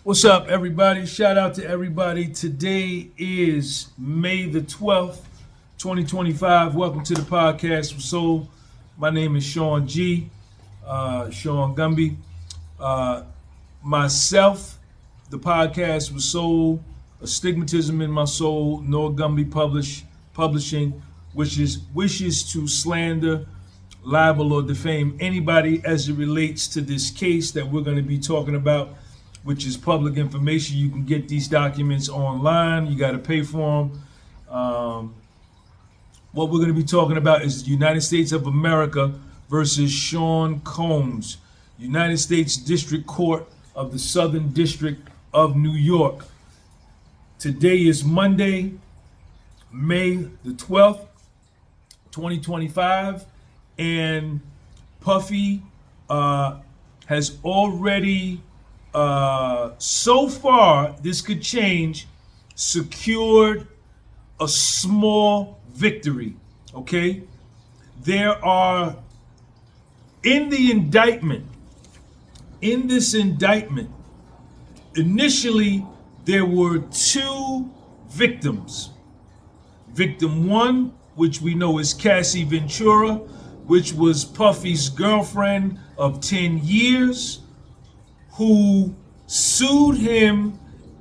What's up, everybody? Shout out to everybody. Today is May the 12th, 2025. Welcome to the podcast with Soul. My name is Sean G. Sean Gumby. Myself, the podcast with Soul, Astigmatism in My Soul, Nor Gumby Publishing, which is wishes to slander, libel, or defame anybody as it relates to this case that we're going to be talking about, which is public information. You can get these documents online. You got to pay for them. What we're going to be talking about is the United States of America versus Sean Combs, United States District Court of the Southern District of New York. Today is Monday, May the 12th, 2025, and Puffy has already so far, this could change, secured a small victory, okay? There are, in this indictment, initially there were two victims. Victim one, which we know is Cassie Ventura, which was Puffy's girlfriend of 10 years, who sued him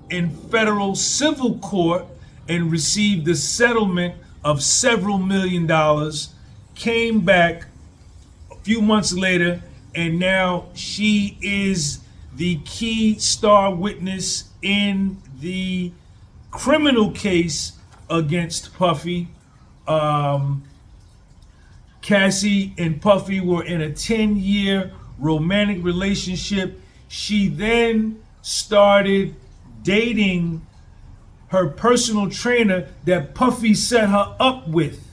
in federal civil court and received a settlement of several $1 million, came back a few months later, and now she is the key star witness in the criminal case against Puffy. Cassie and Puffy were in a 10-year romantic relationship. She then started dating her personal trainer that Puffy set her up with.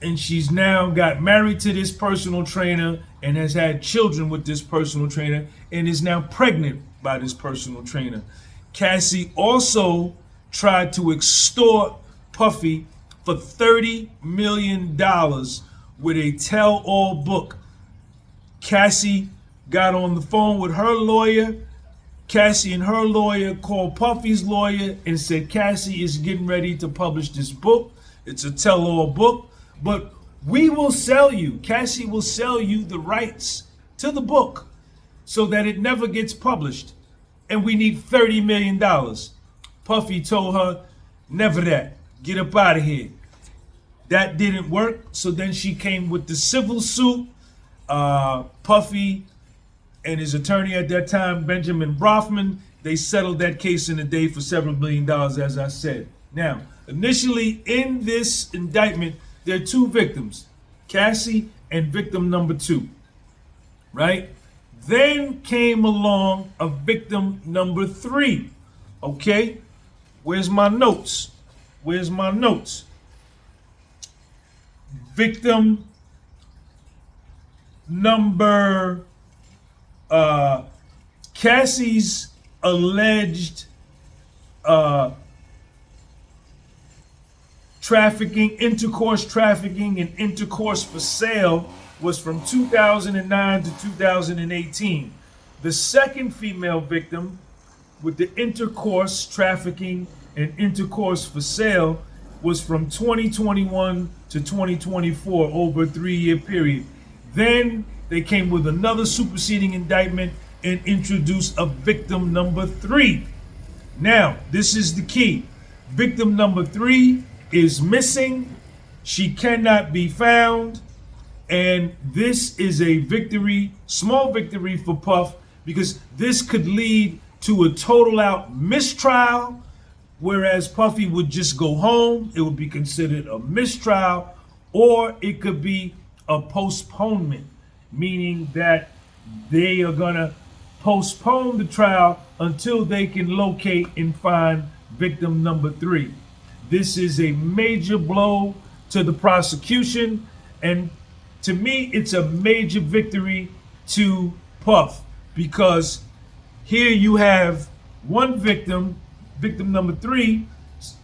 And she's now got married to this personal trainer and has had children with this personal trainer and is now pregnant by this personal trainer. Cassie also tried to extort Puffy for $30 million with a tell-all book. Cassie got on the phone with her lawyer. Cassie and her lawyer called Puffy's lawyer and said, Cassie is getting ready to publish this book. It's a tell-all book, but we will sell you. Cassie will sell you the rights to the book so that it never gets published. And we need $30 million. Puffy told her, never that. Get up out of here. That didn't work. So then she came with the civil suit. Puffy and his attorney at that time, Benjamin Brofman, they settled that case in a day for several $1 million, as I said. Now, initially in this indictment, there are two victims, Cassie and victim number two, right? Then came along a victim number three, okay? Where's my notes? Victim number Cassie's alleged intercourse trafficking and intercourse for sale was from 2009 to 2018. The second female victim with the intercourse trafficking and intercourse for sale was from 2021 to 2024, over a 3-year period. Then they came with another superseding indictment and introduced a victim number three. Now, this is the key. Victim number three is missing. She cannot be found. And this is a victory, small victory for Puff, because this could lead to a total out mistrial, whereas Puffy would just go home. It would be considered a mistrial, or it could be a postponement, meaning that they are gonna postpone the trial until they can locate and find victim number three. This is a major blow to the prosecution, and to me, it's a major victory to Puff, because here you have one victim, victim number three,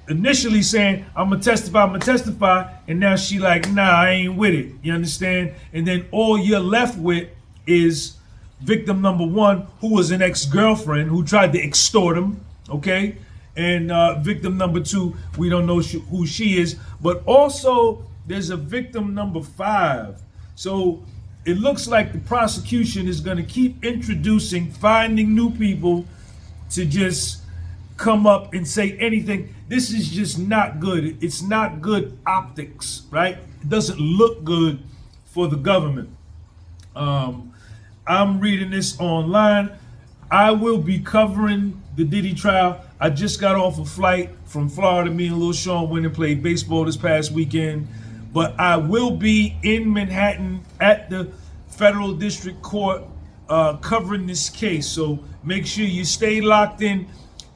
initially saying, I'm gonna testify, and now she like, nah, I ain't with it, you understand? And then all you're left with is victim number one, who was an ex-girlfriend who tried to extort him, okay? And victim number two, we don't know who she is. But also, there's a victim number 5. So it looks like the prosecution is going to keep introducing, finding new people to just come up and say anything. This is just not good. It's not good optics, right? It doesn't look good for the government. I'm reading this online. I will be covering the Diddy trial. I just got off a flight from Florida. Me and Lil Sean went and played baseball this past weekend. But I will be in Manhattan at the Federal District Court covering this case. So make sure you stay locked in.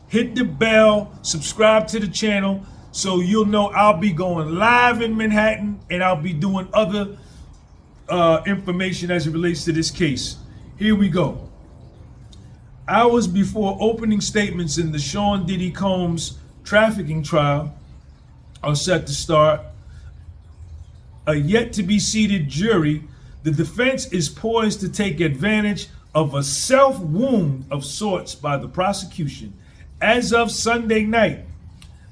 Hit the bell, subscribe to the channel so you'll know I'll be going live in Manhattan, and I'll be doing other information as it relates to this case. Here we go. Hours before opening statements in the Sean Diddy Combs trafficking trial are set to start, a yet-to-be-seated jury, the defense is poised to take advantage of a self-wound of sorts by the prosecution. As of Sunday night,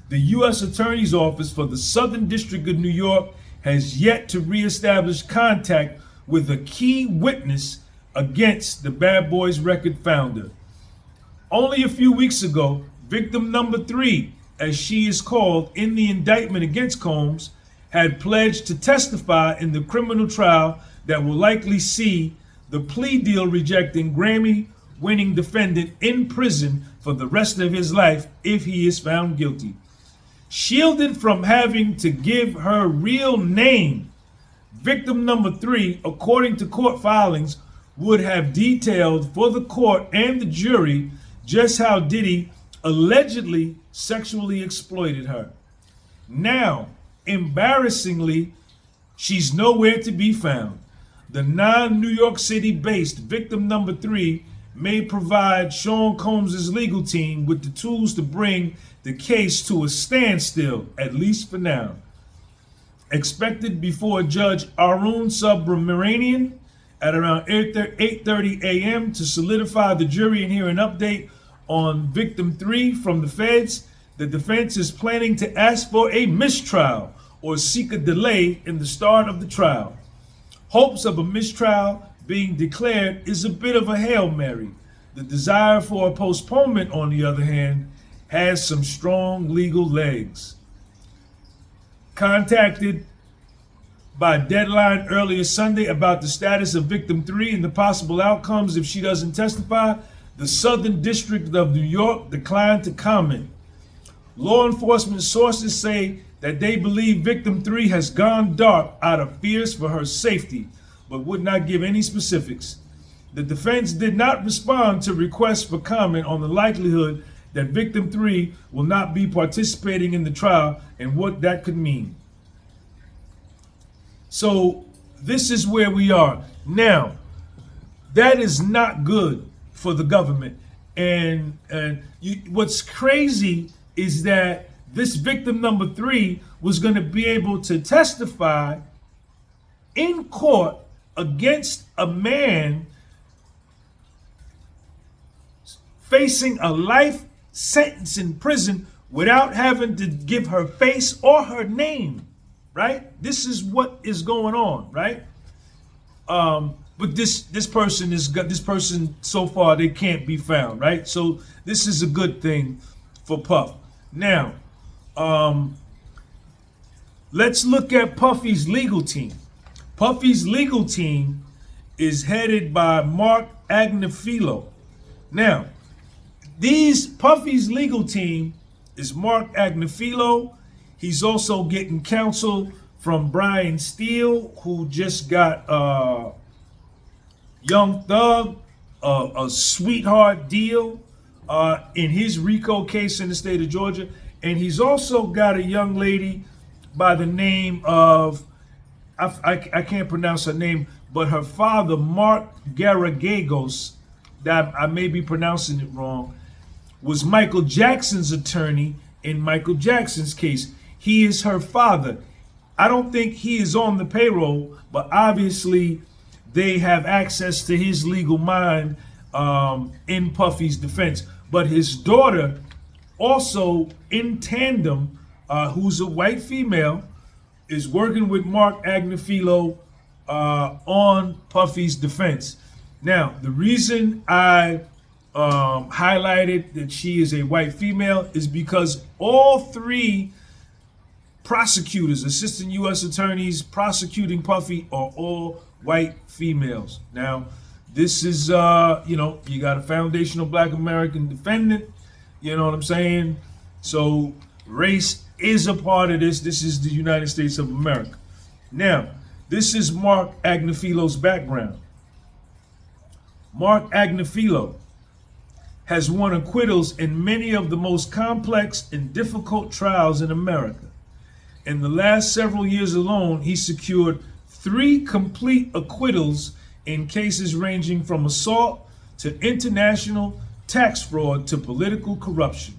the U.S. Attorney's Office for the Southern District of New York has yet to reestablish contact with a key witness against the Bad Boys record founder. Only a few weeks ago, victim number 3, as she is called in the indictment against Combs, had pledged to testify in the criminal trial that will likely see the plea deal rejecting Grammy-winning defendant in prison for the rest of his life if he is found guilty. Shielded from having to give her real name, victim number 3, according to court filings, would have detailed for the court and the jury just how Diddy allegedly sexually exploited her. Now, embarrassingly, she's nowhere to be found. The non-New York City-based victim number 3 may provide Sean Combs' legal team with the tools to bring the case to a standstill, at least for now. Expected before Judge Arun Subramanian at around 8:30 a.m. to solidify the jury and hear an update on victim 3 from the feds, the defense is planning to ask for a mistrial or seek a delay in the start of the trial. Hopes of a mistrial being declared is a bit of a Hail Mary. The desire for a postponement, on the other hand, has some strong legal legs. Contacted by Deadline earlier Sunday about the status of victim 3 and the possible outcomes if she doesn't testify, the Southern District of New York declined to comment. Law enforcement sources say that they believe victim 3 has gone dark out of fears for her safety, but would not give any specifics. The defense did not respond to requests for comment on the likelihood that victim 3 will not be participating in the trial and what that could mean. So this is where we are. Now, that is not good for the government. And what's crazy is that this victim number 3 was going to be able to testify in court against a man facing a life sentence in prison without having to give her face or her name, right? This is what is going on, right? But this person so far, they can't be found, right? So this is a good thing for Puff. Now, let's look at Puffy's legal team. Puffy's legal team is headed by Mark Agnifilo. Now, Puffy's legal team is Mark Agnifilo. He's also getting counsel from Brian Steele, who just got Young Thug a sweetheart deal in his RICO case in the state of Georgia. And he's also got a young lady by the name of, I can't pronounce her name, but her father, Mark Garagagos, that I may be pronouncing it wrong, was Michael Jackson's attorney in Michael Jackson's case. He is her father. I don't think he is on the payroll, but obviously they have access to his legal mind in Puffy's defense. But his daughter also in tandem, who's a white female, is working with Mark Agnifilo on Puffy's defense. Now, the reason I highlighted that she is a white female is because all three prosecutors, assistant U.S. attorneys prosecuting Puffy, are all white females. Now, this is, you got a foundational Black American defendant, you know what I'm saying? So race is a part of this. This is the United States of America. Now, this is Mark Agnifilo's background. Mark Agnifilo has won acquittals in many of the most complex and difficult trials in America. In the last several years alone, he secured 3 complete acquittals in cases ranging from assault to international tax fraud to political corruption.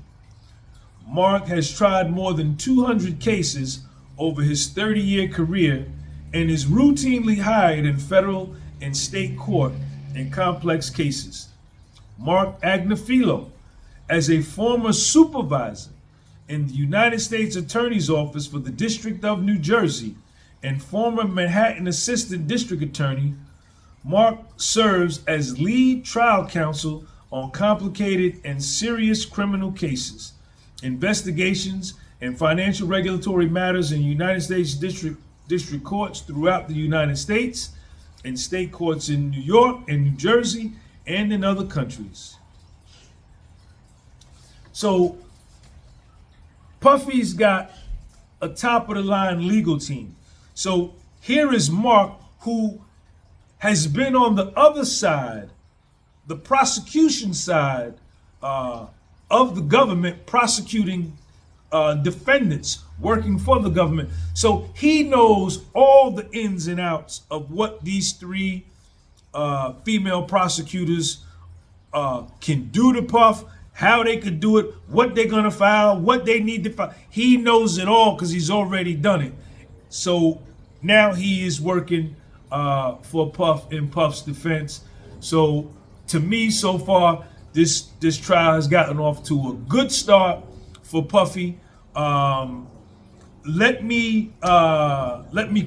Mark has tried more than 200 cases over his 30-year career and is routinely hired in federal and state court in complex cases. Mark Agnifilo, as a former supervisor in the United States Attorney's Office for the District of New Jersey and former Manhattan Assistant District Attorney, Mark serves as lead trial counsel on complicated and serious criminal cases, investigations, and financial regulatory matters in United States district courts throughout the United States and state courts in New York and New Jersey and in other countries. So Puffy's got a top of the line legal team. So here is Mark, who has been on the other side, the prosecution side of the government, prosecuting defendants working for the government. So he knows all the ins and outs of what these 3 female prosecutors can do to Puff, how they could do it, what they're gonna file, what they need to file. He knows it all because he's already done it. So now he is working for Puff in Puff's defense. So to me, so far, this trial has gotten off to a good start for Puffy. Let me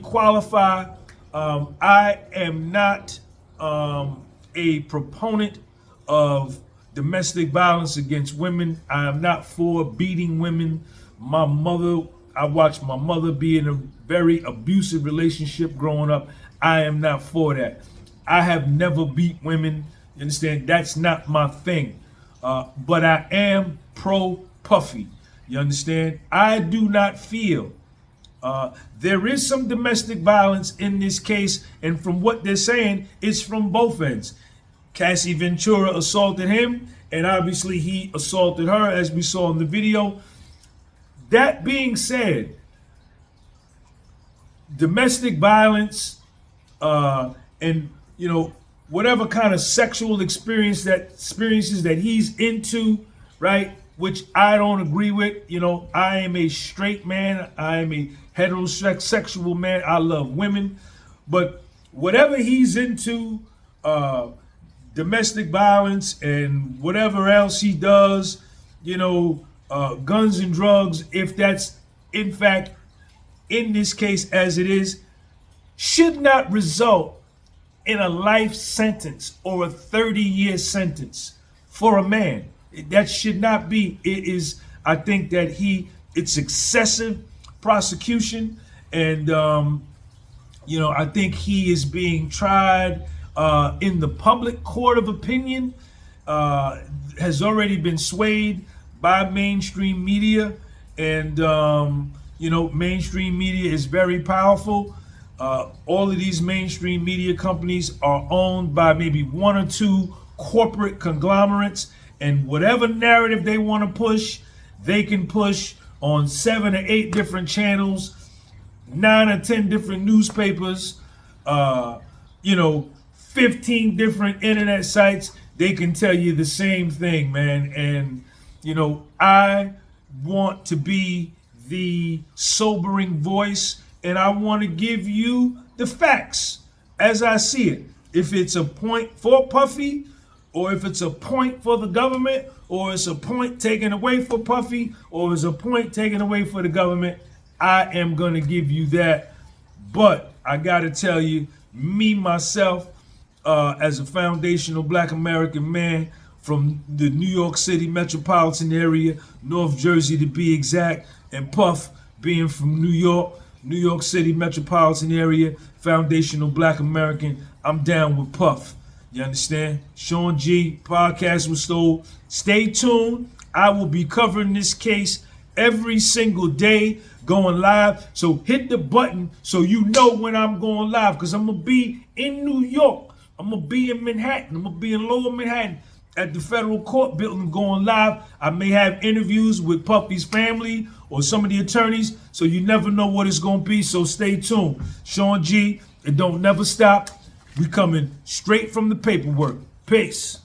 qualify. I am not a proponent of domestic violence against women. I am not for beating women. I watched my mother be in a very abusive relationship growing up. I am not for that. I have never beat women. You understand? That's not my thing. But I am pro Puffy. You understand? I do not feel there is some domestic violence in this case, and from what they're saying, it's from both ends. Cassie Ventura assaulted him, and obviously he assaulted her, as we saw in the video. That being said, domestic violence and whatever kind of sexual experiences that he's into, right? Which I don't agree with. I am a straight man. I am a heterosexual man. I love women. But whatever he's into, domestic violence and whatever else he does, guns and drugs, if that's in fact in this case as it is, should not result in a life sentence or a 30-year sentence for a man. That should not be. It is, I think that it's excessive prosecution, and I think he is being tried in the public court of opinion, has already been swayed by mainstream media, and mainstream media is very powerful. All of these mainstream media companies are owned by maybe 1 or 2 corporate conglomerates, and whatever narrative they want to push, they can push on 7 or 8 different channels, 9 or 10 different newspapers, 15 different internet sites. They can tell you the same thing, man. And, I want to be the sobering voice, and I want to give you the facts as I see it. if it's a point for Puffy, or if it's a point for the government, or it's a point taken away for Puffy, or it's a point taken away for the government, I am going to give you that. But I got to tell you, me, myself, as a foundational Black American man from the New York City metropolitan area, North Jersey to be exact, and Puff being from New York City metropolitan area, foundational Black American, I'm down with Puff. You understand? Sean G, podcast was sold. Stay tuned. I will be covering this case every single day, going live. So hit the button so you know when I'm going live, because I'm going to be in New York. I'm going to be in Manhattan. I'm going to be in Lower Manhattan at the federal court building going live. I may have interviews with Puffy's family or some of the attorneys, so you never know what it's going to be. So stay tuned. Sean G, it don't never stop. We coming straight from the paperwork. Peace.